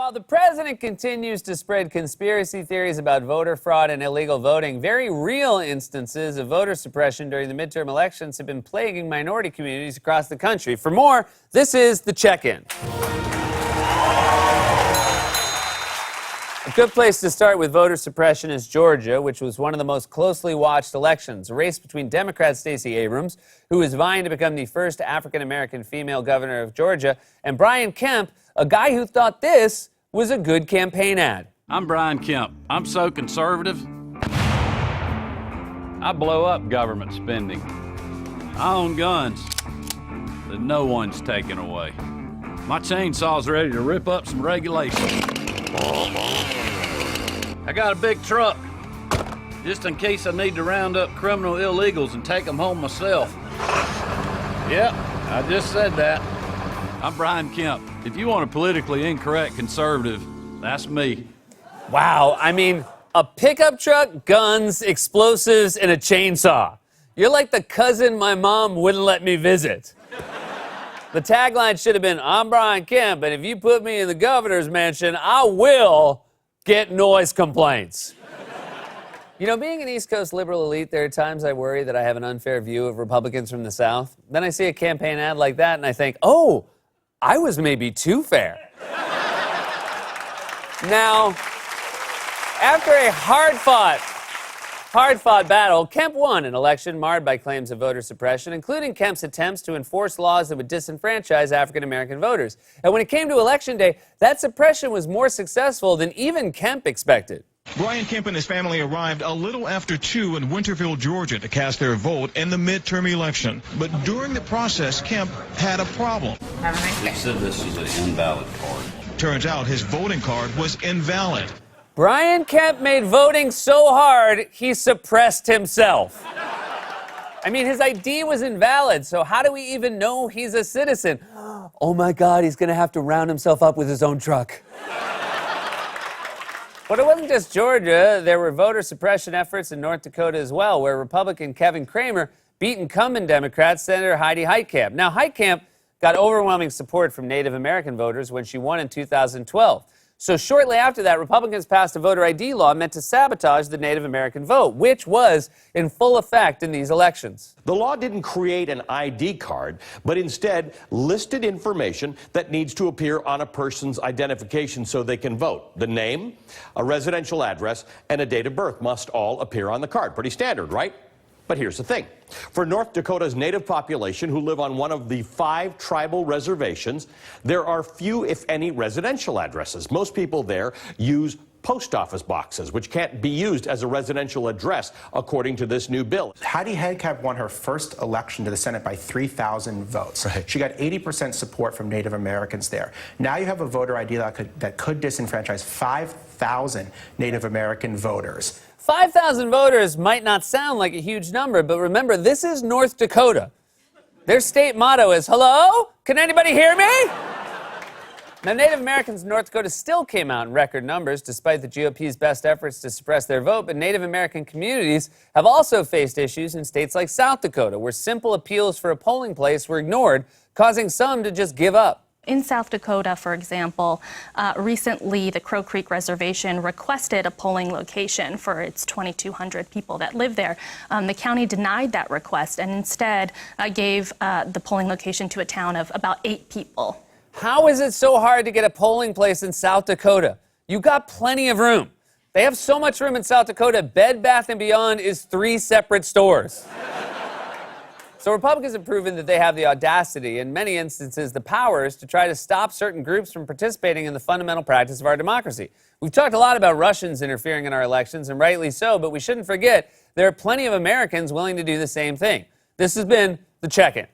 While the president continues to spread conspiracy theories about voter fraud and illegal voting, very real instances of voter suppression during the midterm elections have been plaguing minority communities across the country. For more, this is The Check-In. A good place to start with voter suppression is Georgia, which was one of the most closely watched elections. A race between Democrat Stacey Abrams, who is vying to become the first African-American female governor of Georgia, and Brian Kemp, a guy who thought this was a good campaign ad. I'm Brian Kemp. I'm so conservative. I blow up government spending. I own guns that no one's taking away. My chainsaw's ready to rip up some regulations. I got a big truck, just in case I need to round up criminal illegals and take them home myself. Yep, I just said that. I'm Brian Kemp. If you want a politically incorrect conservative, that's me. Wow, I mean, a pickup truck, guns, explosives, and a chainsaw. You're like the cousin my mom wouldn't let me visit. The tagline should have been, I'm Brian Kemp, and if you put me in the governor's mansion, I will get noise complaints. You know, being an East Coast liberal elite, there are times I worry that I have an unfair view of Republicans from the South. Then I see a campaign ad like that, and I think, oh, I was maybe too fair. Now, after a hard-fought battle, Kemp won an election marred by claims of voter suppression, including Kemp's attempts to enforce laws that would disenfranchise African-American voters. And when it came to Election Day, that suppression was more successful than even Kemp expected. Brian Kemp and his family arrived a little after 2 in Winterville, Georgia, to cast their vote in the midterm election. But during the process, Kemp had a problem. It said this was an invalid card. Turns out his voting card was invalid. Brian Kemp made voting so hard, he suppressed himself. I mean, his ID was invalid, so how do we even know he's a citizen? Oh my God, he's gonna have to round himself up with his own truck. But it wasn't just Georgia. There were voter suppression efforts in North Dakota as well, where Republican Kevin Cramer beat incumbent Democrat Senator Heidi Heitkamp. Now, Heitkamp got overwhelming support from Native American voters when she won in 2012. So shortly after that, Republicans passed a voter ID law meant to sabotage the Native American vote, which was in full effect in these elections. The law didn't create an ID card, but instead listed information that needs to appear on a person's identification so they can vote. The name, a residential address, and a date of birth must all appear on the card. Pretty standard, right? But here's the thing. For North Dakota's native population who live on one of the 5 tribal reservations, there are few, if any, residential addresses. Most people there use post office boxes, which can't be used as a residential address, according to this new bill. Heidi Heitkamp won her first election to the Senate by 3,000 votes. Right. She got 80% support from Native Americans there. Now you have a voter ID that could disenfranchise 5,000 Native American voters. 5,000 voters might not sound like a huge number, but remember, this is North Dakota. Their state motto is, hello? Can anybody hear me? Now, Native Americans in North Dakota still came out in record numbers, despite the GOP's best efforts to suppress their vote, but Native American communities have also faced issues in states like South Dakota, where simple appeals for a polling place were ignored, causing some to just give up. In South Dakota, for example, recently the Crow Creek Reservation requested a polling location for its 2,200 people that live there. The county denied that request and instead gave the polling location to a town of about 8 people. How is it so hard to get a polling place in South Dakota? You got plenty of room. They have so much room in South Dakota, Bed Bath & Beyond is 3 separate stores. So Republicans have proven that they have the audacity, in many instances the powers, to try to stop certain groups from participating in the fundamental practice of our democracy. We've talked a lot about Russians interfering in our elections, and rightly so, but we shouldn't forget there are plenty of Americans willing to do the same thing. This has been The Check-In.